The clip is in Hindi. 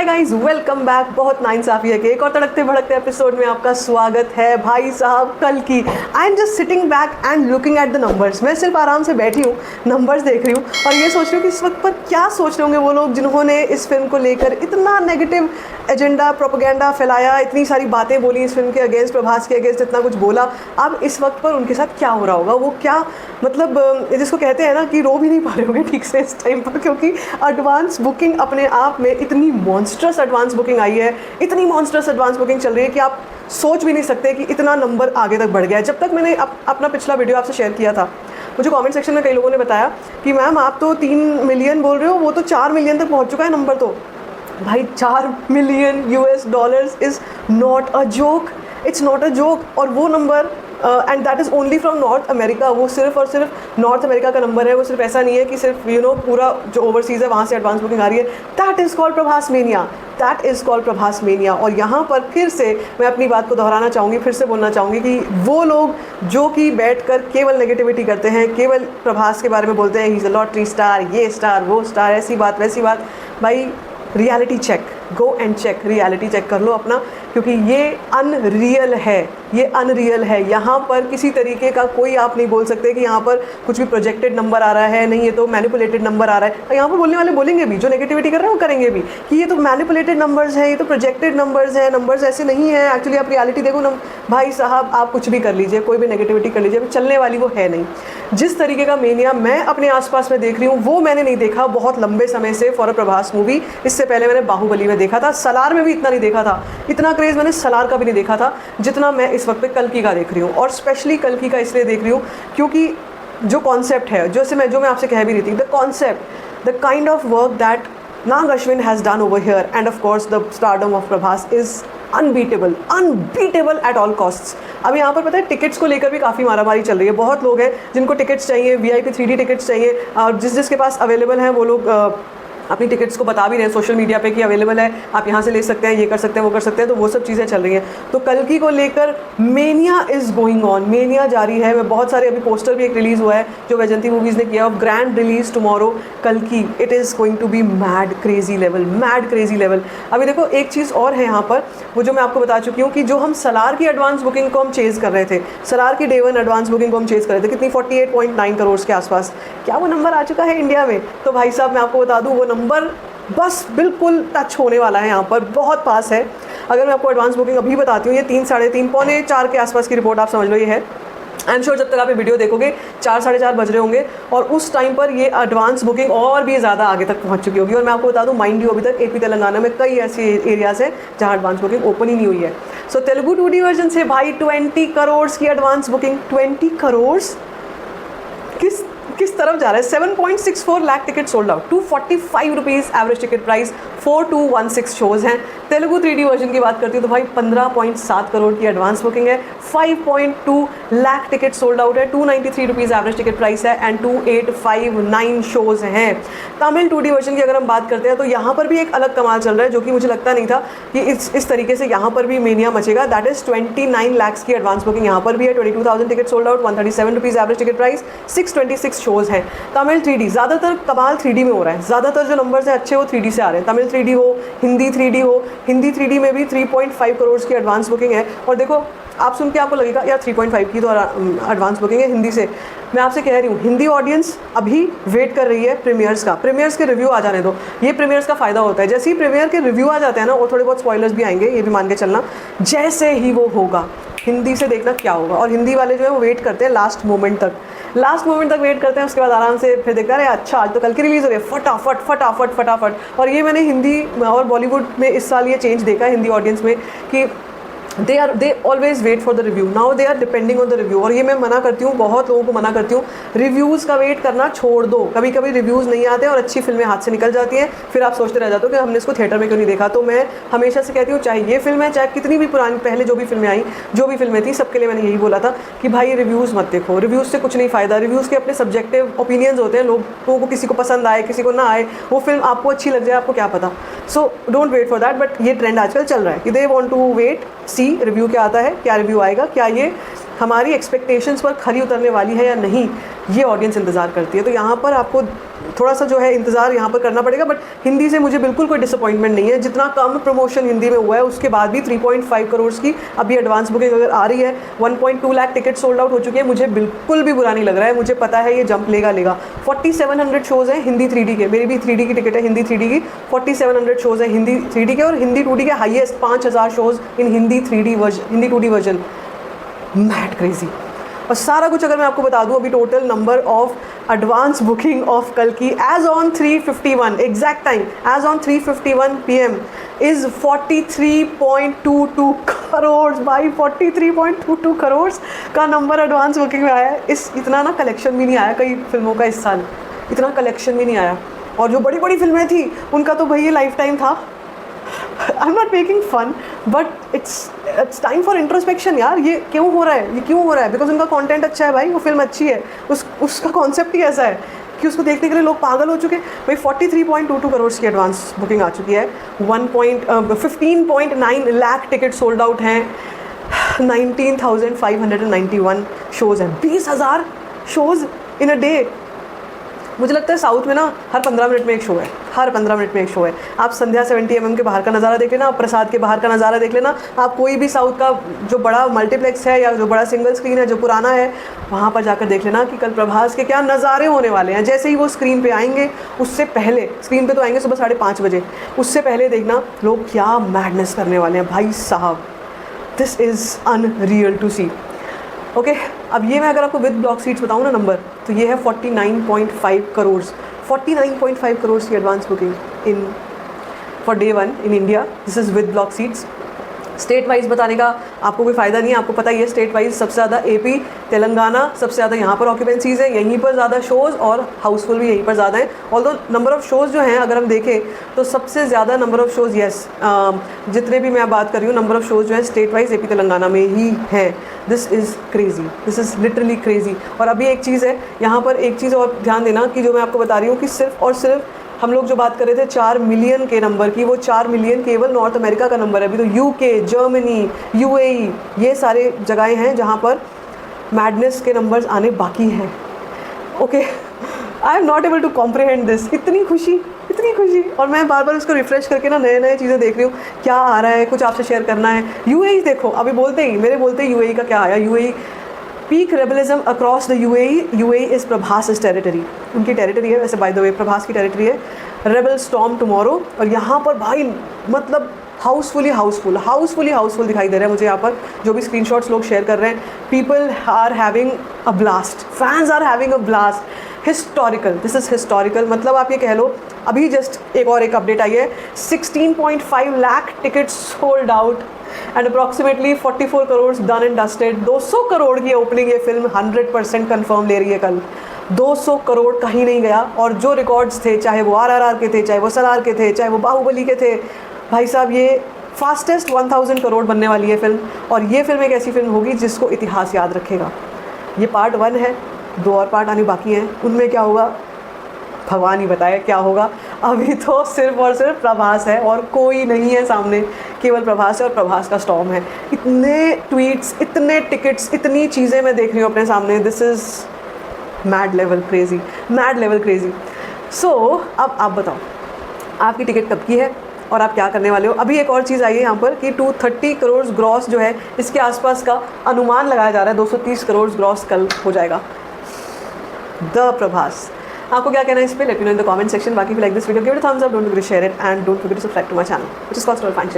Guys, welcome back. बहुत नाइंसाफी है कि एक और तड़कते भड़कते एपिसोड में आपका स्वागत है। भाई साहब, कल की I am just sitting back and looking at the numbers. मैं सिर्फ आराम से बैठी हूँ, नंबर्स देख रही हूँ और ये सोच रही हूँ कि इस वक्त पर क्या सोच रहे होंगे वो लोग जिन्होंने इस फिल्म को लेकर इतना नेगेटिव एजेंडा, प्रोपेगेंडा फैलाया, इतनी सारी बातें बोली इस फिल्म के अगेंस्ट, प्रभास के अगेंस्ट इतना कुछ बोला। अब इस वक्त पर उनके साथ क्या हो रहा होगा, वो क्या मतलब जिसको कहते हैं ना कि रो भी नहीं पा रहे होंगे ठीक से इस टाइम पर, क्योंकि एडवांस बुकिंग अपने आप में इतनी मॉन्स्ट्रस एडवांस बुकिंग आई है, इतनी मॉन्स्ट्रस एडवांस बुकिंग चल रही है कि आप सोच भी नहीं सकते कि इतना नंबर आगे तक बढ़ गया है। जब तक मैंने अपना पिछला वीडियो आपसे शेयर किया था, मुझे कमेंट सेक्शन में कई लोगों ने बताया कि मैम आप तो 3 मिलियन बोल रहे हो, वो तो 4 मिलियन तक पहुंच चुका है नंबर। तो भाई 4 million US dollars is not a joke, it's not a joke. और वो number and that is only from north America. वो सिर्फ और सिर्फ नॉर्थ अमेरिका का नंबर है। वो सिर्फ ऐसा नहीं है कि सिर्फ पूरा जो ओवरसीज़ है वहाँ से एडवांस बुकिंग आ रही है। That is called Prabhas mania, that is called Prabhas mania. और यहाँ पर फिर से मैं अपनी बात को दोहराना चाहूँगी, फिर से बोलना चाहूँगी कि वो लोग जो कि बैठकर केवल नेगेटिविटी करते हैं, केवल प्रभास के बारे में बोलते हैं, he is a lottery star, ये स्टार, वो स्टार, ऐसी बात वैसी बात। भाई reality check, go and check, reality check कर लो अपना, क्योंकि ये अनरियल है, ये अनरियल है। यहाँ पर किसी तरीके का कोई आप नहीं बोल सकते कि यहाँ पर कुछ भी प्रोजेक्टेड नंबर आ रहा है, नहीं ये तो मैनिपुलेटेड नंबर आ रहा है। यहाँ पर बोलने वाले बोलेंगे भी, जो नेगेटिविटी कर रहे हैं वो करेंगे भी कि ये तो मैनिपुलेटेड नंबर्स हैं, ये तो प्रोजेक्टेड नंबर्स हैं, नंबर्स ऐसे नहीं है एक्चुअली, आप रियलिटी देखो ना। भाई साहब, आप कुछ भी कर लीजिए, कोई भी नेगेटिविटी कर लीजिए, चलने वाली वो है नहीं। जिस तरीके का मेनिया मैं अपने आसपास में देख रही हूँ वो मैंने नहीं देखा बहुत लंबे समय से फॉर अ प्रभास मूवी। इससे पहले मैंने बाहुबली में देखा था, सलार में भी इतना नहीं देखा था, इतना क्रेज़ मैंने सलार का भी नहीं देखा था जितना मैं इस वक्त पे कल्कि का देख रही हूँ। और स्पेशली कल्कि का इसलिए देख रही हूँ क्योंकि जो कॉन्सेप्ट है, जो मैं आपसे कह भी रही थी, the concept, the kind of work that Nag Ashwin has done over here end of course the stardom of Prabhas is unbeatable, unbeatable at all costs. अब यहाँ पर पता है टिकट्स को लेकर भी काफ़ी मारामारी चल रही है। बहुत लोग हैं जिनको टिकट्स चाहिए, VIP 3D टिकट्स चाहिए, और जिसके पास अवेलेबल हैं वो लोग अपनी टिकट्स को बता भी रहे हैं सोशल मीडिया पे कि अवेलेबल है, आप यहाँ से ले सकते हैं, ये कर सकते हैं, वो कर सकते हैं। तो वो सब चीज़ें चल रही हैं। तो कल्कि को लेकर mania is going on, mania जारी है। मैं बहुत सारे अभी पोस्टर भी एक रिलीज़ हुआ है जो वैजंती मूवीज़ ने किया, ऑफ ग्रैंड रिलीज टुमारो कल्कि। It is going to be mad crazy level, mad crazy level. अभी देखो एक चीज़ और है यहाँ पर, वो जो मैं आपको बता चुकी हूँ कि जो हम सलार की एडवांस बुकिंग को हम चेज़ कर रहे थे, सलार की Day 1 एडवांस बुकिंग को हम चेज़ कर रहे थे, कितनी 48.9 करोड़ के आसपास, क्या वो नंबर आ चुका है इंडिया में? तो भाई साहब मैं आपको बता दूँ, वो नंबर बस बिल्कुल टच होने वाला है, यहाँ पर बहुत पास है। अगर मैं आपको एडवांस बुकिंग अभी बताती हूँ, ये 3, साढ़े 3, पौने 4 के आसपास की रिपोर्ट आप समझ लो ये है। आई एम श्योर जब तक आप ये वीडियो देखोगे 4, साढ़े 4 बज रहे होंगे और उस टाइम पर ये एडवांस बुकिंग और भी ज़्यादा आगे तक पहुंच चुकी होगी। और मैं आपको बता दूं, माइंड यू, अभी तक AP तेलंगाना में कई ऐसे एरियाज़ हैं जहां एडवांस बुकिंग ओपन ही नहीं हुई है। सो तेलुगु 2D वर्जन से भाई 20 करोड़ की एडवांस बुकिंग, 20 करोड़ किस तरफ जा रहा है? 7.64 lakh ticket sold out, 245 rupees average ticket price, 4216 shows हैं। तेलुगु 3D वर्जन की बात करती हूँ तो भाई 15.7 करोड़ की एडवांस बुकिंग है, 5.2 लाख टिकट सोल्ड आउट है, 293 रुपीज़ एवरेज टिकट प्राइस है एंड 2859 शोज़ हैं। तमिल 2D वर्जन की अगर हम बात करते हैं तो यहाँ पर भी एक अलग कमाल चल रहा है, जो कि मुझे लगता नहीं था कि इस तरीके से यहाँ पर भी मेनिया मचेगा। दैट इज़ 29 लाख की एडवांस बुकिंग यहाँ पर भी है, 22,000 ticket sold out, 137 rupees average ticket price, 626 shows हैं। तमिल 3D, ज़्यादातर कमाल 3D में हो रहा है, ज़्यादातर जो नंबर्स हैं अच्छे वो 3D से आ रहे हैं। तमिल 3D हो, हिंदी 3D हो, हिंदी 3D में भी 3.5 करोड़ की एडवांस बुकिंग है। और देखो आप सुन के आपको लगेगा यार 3.5 की तो एडवांस बुकिंग है हिंदी से। मैं आपसे कह रही हूँ, हिंदी ऑडियंस अभी वेट कर रही है प्रीमियर्स का, प्रीमियर्स के रिव्यू आ जाने दो। ये प्रीमियर्स का फ़ायदा होता है, जैसे ही प्रीमियर के रिव्यू आ जाते हैं ना, और थोड़े बहुत स्पॉयलर्स भी आएंगे, ये भी मान के चलना, जैसे ही वो होगा हिंदी से देखना क्या होगा। और हिंदी वाले जो है वो वेट करते हैं लास्ट मोमेंट तक वेट करते हैं, उसके बाद आराम से फिर देखते हैं अच्छा आज तो कल की रिलीज़ हो रही है, फटाफट फटाफट फटाफट। और ये मैंने हिंदी और बॉलीवुड में इस साल ये चेंज देखा है हिंदी ऑडियंस में कि they always wait for the review, now they are depending on the review। और ये मैं मना करती हूँ, बहुत लोगों को मना करती हूँ, रिव्यूज़ का वेट करना छोड़ दो। कभी कभी रिव्यूज़ नहीं आते और अच्छी फिल्में हाथ से निकल जाती हैं, फिर आप सोचते रह जाते हो कि हमने इसको थिएटर में क्यों नहीं देखा। तो मैं हमेशा से कहती हूँ, चाहे ये फिल्म है, चाहे कितनी भी पुरानी पहले जो भी फिल्में आई, जो भी फिल्में थी, सबके लिए मैंने यही बोला था कि भाई रिव्यूज़ मत देखो, रिव्यूज़ से कुछ नहीं फ़ायदा। रिव्यूज़ के अपने सब्जेक्टिव ओपिनियंस होते हैं, लोगों को किसी को पसंद आए, किसी को ना आए, वो फिल्म आपको अच्छी लग जाए, आपको क्या पता। So don't wait for that. But ये ट्रेंड आजकल चल रहा है कि they want to wait, see review क्या आता है, क्या रिव्यू आएगा, क्या ये हमारी एक्सपेक्टेशंस पर खरी उतरने वाली है या नहीं, ये ऑडियंस इंतज़ार करती है। तो यहाँ पर आपको थोड़ा सा जो है इंतज़ार यहाँ पर करना पड़ेगा, बट हिंदी से मुझे बिल्कुल कोई डिसअपॉइंटमेंट नहीं है। जितना कम प्रमोशन हिंदी में हुआ है उसके बाद भी 3.5 करोड़ की अभी एडवांस बुकिंग अगर आ रही है, 1.2 लाख टिकट सोल्ड आउट हो चुके हैं, मुझे बिल्कुल भी बुरा नहीं लग रहा है। मुझे पता है ये जंप लेगा 4700 शोज़ हैं हिंदी 3D के, मेरी भी 3D की टिकट है हिंदी 3D की, 4700 शोज़ हैं हिंदी 3D के, और हिंदी 2D के highest 5000 shows in Hindi 3D version, Hindi 2D version. Mad crazy. और सारा कुछ अगर मैं आपको बता दूं, अभी total number of advance booking of कल की as on 3:51 exact time, as on 3:51 PM is 43.22 crore. भाई 43.22 करोड़ का नंबर एडवांस बुकिंग में आया है। इतना ना कलेक्शन भी नहीं आया कई फिल्मों का इस साल, इतना कलेक्शन भी नहीं आया। और जो बड़ी बड़ी फिल्में थी उनका तो भाई ये लाइफ टाइम था। I am not making fun, but it's time for introspection यार। ये क्यों हो रहा है, ये क्यों हो रहा है? बिकॉज उनका कंटेंट अच्छा है भाई, वो फिल्म अच्छी है, उसका कॉन्सेप्ट ही ऐसा है कि उसको देखने के लिए लोग पागल हो चुके हैं। भाई 43.22 करोड़ की एडवांस बुकिंग आ चुकी है, 15.9 लाख टिकट सोल्ड आउट हैं, 19,591 शोज़ हैं, 20,000 शोज़ इन अ डे। मुझे लगता है साउथ में ना हर 15 मिनट में एक शो है, हर 15 मिनट में एक शो है। आप संध्या 70mm के बाहर का नज़ारा देख लेना, आप प्रसाद के बाहर का नज़ारा देख लेना, आप कोई भी साउथ का जो बड़ा मल्टीप्लेक्स है या जो बड़ा सिंगल स्क्रीन है जो पुराना है, वहाँ पर जाकर देख लेना कि कल प्रभास के क्या नज़ारे होने वाले हैं। जैसे ही वो स्क्रीन पे आएंगे, उससे पहले स्क्रीन पे तो आएंगे सुबह 5:30 बजे, उससे पहले देखना लोग क्या मैडनेस करने वाले हैं भाई साहब। This is unreal to see. Okay, अब ये मैं अगर आपको विद ब्लॉक सीट्स बताऊँ ना नंबर, तो ये है 49.5 करोड़। 49.5 करोड़ की advance booking in for day 1 in India. This is with block seats. State wise बताने का आपको कोई फ़ायदा नहीं है, आपको पता ही है स्टेट वाइज सबसे ज़्यादा AP तेलंगाना, सबसे ज़्यादा यहाँ पर ऑक्यूपेंसीज़ है, यहीं पर ज़्यादा शोज़ और हाउसफुल भी यहीं पर ज़्यादा है। ऑल्दो नंबर ऑफ़ शोज़ जो हैं अगर हम देखें तो सबसे ज़्यादा नंबर ऑफ़ शोज़ जितने भी मैं बात कर रही हूँ नंबर ऑफ़ शोज़ जो है स्टेट वाइज AP तेलंगाना में ही हैं। This is crazy, this is literally crazy. और अभी एक चीज़ है यहाँ पर, एक चीज़ और ध्यान देना कि जो मैं आपको बता रही हूँ कि सिर्फ और सिर्फ हम लोग जो बात कर रहे थे 4 मिलियन के नंबर की, वो 4 मिलियन केवल नॉर्थ अमेरिका का नंबर है। अभी तो UK, जर्मनी, UAE ये सारे जगहें हैं जहाँ पर मैडनेस के नंबर्स आने बाकी हैं। Okay, I am not able to comprehend this. इतनी खुशी, इतनी खुशी। और मैं बार बार उसको रिफ़्रेश करके ना नए नए चीज़ें देख रही हूँ, क्या आ रहा है, कुछ आपसे शेयर करना है। UAE देखो, अभी मेरे बोलते ही UAE का क्या आया। UAE peak rebellism across the UAE is Prabhas territory. उनकी टेरिटरी है वैसे, बाय द वे प्रभास की टेरिटरी है। रेबल स्टॉर्म टुमारो, और यहाँ पर भाई मतलब हाउसफुल दिखाई दे रहा है मुझे यहाँ पर, जो भी स्क्रीनशॉट्स लोग शेयर कर रहे हैं। People are having a blast, fans are having a blast. Historical, this is historical. मतलब आप ये कह लो, अभी जस्ट एक अपडेट आई है, 16.5 lakh tickets sold out and approximately 44 crore done and dusted. 200 crore की ओपनिंग ये फिल्म 100% कन्फर्म ले रही है कल। 200 करोड़ कहीं नहीं गया। और जो रिकॉर्ड्स थे, चाहे वो RRR के थे, चाहे वो SRR के थे, चाहे वो बाहुबली के थे, भाई साहब ये फास्टेस्ट 1000 करोड़ बनने वाली है फिल्म। और ये फिल्म एक ऐसी फिल्म होगी जिसको इतिहास याद रखेगा। ये पार्ट 1 है, 2 और पार्ट आने बाकी हैं, उनमें क्या होगा भगवान ही बताए क्या होगा। अभी तो सिर्फ और सिर्फ प्रभास है और कोई नहीं है सामने, केवल प्रभास है और प्रभास का स्टॉर्म है। इतने ट्वीट्स, इतने टिकट्स, इतनी चीज़ें मैं देख रही हूँ अपने सामने। This is mad level crazy, mad level crazy. So अब आप बताओ आपकी टिकट कब की है और आप क्या करने वाले हो। अभी एक और चीज़ आई है यहाँ पर कि 230 करोड़ ग्रॉस जो है, इसके आसपास का अनुमान लगाया जा रहा है। 230 करोड़ ग्रॉस कल हो जाएगा द प्रभास। आपको क्या कहना है इस पे, let me know in the comment section. बाकी like this video, give it a thumbs up, don't forget to share it and don't forget to subscribe to my channel which is called fine.